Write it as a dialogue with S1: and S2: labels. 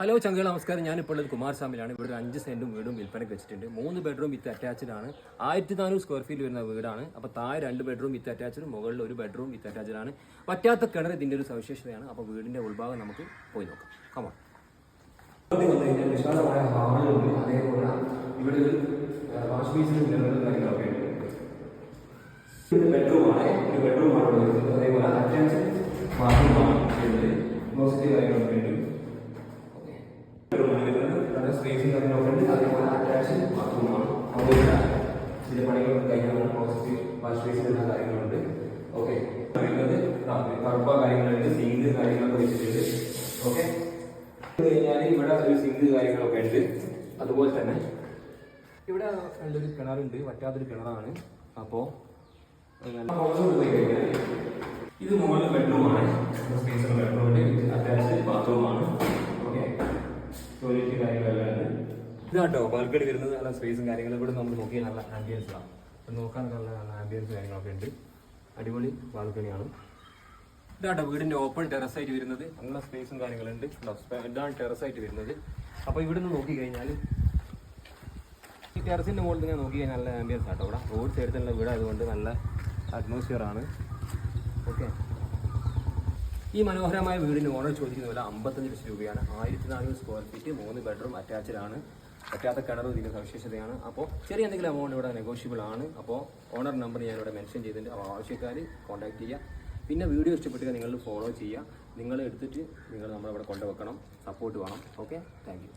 S1: Hello ചങ്കുകൾ നമസ്കാരം. ഞാനിപ്പോൾ ഉള്ളത് കുമാരസ്വാമിയിലാണ്. ഇവിടെ ഒരു 5 സെൻറ്റും വീടും വിൽപ്പനയ്ക്ക് വെച്ചിട്ടുണ്ട്. 3 ബെഡ്റൂം വിത്ത് അറ്റാച്ച്ഡ് ആണ്. 1400 സ്ക്വയർ ഫീറ്റ് വരുന്ന വീടാണ്. അപ്പോൾ താഴെ 2 ബെഡ്റൂം വിത്ത് അറ്റാച്ച്ഡ്, മുകളിൽ 1 ബെഡ്റൂം വിത്ത് അറ്റാച്ച്ഡ് ആണ്. പറ്റാത്ത കിണർ ഇതിൻ്റെ ഒരു സവിശേഷതയാണ്. അപ്പോൾ വീടിൻ്റെ ഉൾഭാഗം നമുക്ക് പോയി നോക്കാം. കമാ വിശാലമായ ഹാളുണ്ട്. അതേപോലെ ഇവിടെ ഒരു വാഷ് ബേസിനും കാര്യങ്ങളൊക്കെ ഉണ്ട്. ബെഡ്റൂമാണ്, ഒരു ബെഡ്റൂമാണ് വരുന്നത്. അതേപോലെ അറ്റാച്ച്ഡ് ബാത്റൂമാണ് വരുന്നത്. ക്ലോസറ്റ് കാര്യങ്ങളൊക്കെ ഉണ്ട്. സ്പേസും കാര്യങ്ങളൊക്കെ ഉണ്ട്. അതേപോലെ അറ്റാച്ച്ഡ് ബാത്റൂമാണ്. ഇതിന്റെ പണികളൊക്കെ കഴിഞ്ഞാൽ ക്ലോസറ്റ് വാഷ് ബേസിനുള്ള കാര്യങ്ങളുണ്ട്. ഓക്കെ, വരുന്നത് കറുപ്പ കാര്യങ്ങളുണ്ട്, സിങ്ക് കാര്യങ്ങളൊക്കെ വെച്ചിട്ടുണ്ട്. ഓക്കെ, കഴിഞ്ഞാൽ ഇവിടെ ഒരു സിങ്ക് കാര്യങ്ങളൊക്കെ ഉണ്ട്. അതുപോലെ തന്നെ ഇവിടെ നല്ലൊരു കിണറുണ്ട്, പറ്റാത്തൊരു കിണറാണ്. അപ്പോൾ ഇത് മുകളിൽ ബെഡ്റൂമാണ്. സ്പേസുള്ള ബെഡ്റൂമിന്റെ അറ്റാച്ച്ഡ് ബാത്റൂമാണ്. ഓക്കെ, ടോയ്ലറ്റ് കാര്യങ്ങളെല്ലാം ഉണ്ട്. ഇതാട്ടോ ബാൽക്കണി വരുന്നത്. നല്ല സ്പേസും കാര്യങ്ങളും ഇവിടെ നമ്മൾ നോക്കിയാൽ നല്ല ആംബിയൻസ് ആണ്. നോക്കാൻ നല്ല ആംബിയൻസ് കാര്യങ്ങളൊക്കെ ഉണ്ട്. അടിപൊളി ബാൽക്കണിയാണ്. ഇതാട്ടോ വീടിന്റെ ഓപ്പൺ ടെറസ് ആയിട്ട് വരുന്നത്. നല്ല സ്പേസും കാര്യങ്ങളുണ്ട്. ഇതാണ് ടെറസ് ആയിട്ട് വരുന്നത്. അപ്പോൾ ഇവിടെ നിന്ന് നോക്കി കഴിഞ്ഞാൽ ഈ ടെറസിന്റെ മുകളിൽ നിന്ന് നോക്കി കഴിഞ്ഞാൽ നല്ല ആംബിയൻസ് ആട്ടോ. ഇവിടെ റോഡ് സൈഡിൽ തന്നെ വീട് ആയതുകൊണ്ട് നല്ല അറ്റ്മോസ്ഫിയർ ആണ്. ഓക്കെ, ഈ മനോഹരമായ വീടിന് ഓണർ ചോദിക്കുന്ന വില 55 ലക്ഷം രൂപയാണ്. 1400 സ്ക്വയർ ഫീറ്റ്, 3 ബെഡ്റൂം അറ്റാച്ച്ഡ് ആണ്. പറ്റാത്ത കിണർ ഇതിൻ്റെ സവിശേഷതയാണ്. അപ്പോൾ ചെറിയ എന്തെങ്കിലും എമൗണ്ട് ഇവിടെ നെഗോഷ്യബിൾ ആണ്. അപ്പോൾ ഓണർ നമ്പർ ഞാനിവിടെ മെൻഷൻ ചെയ്തിട്ടുണ്ട്. അപ്പോൾ ആവശ്യക്കാർ കോൺടാക്ട് ചെയ്യുക. പിന്നെ വീഡിയോ ഇഷ്ടപ്പെട്ടാൽ നിങ്ങൾ ഫോളോ ചെയ്യുക. നിങ്ങൾ എടുത്തിട്ട് നിങ്ങൾ നമ്മളിവിടെ കൊണ്ടുവെക്കണം. സപ്പോർട്ട് വേണം. Okay, thank you.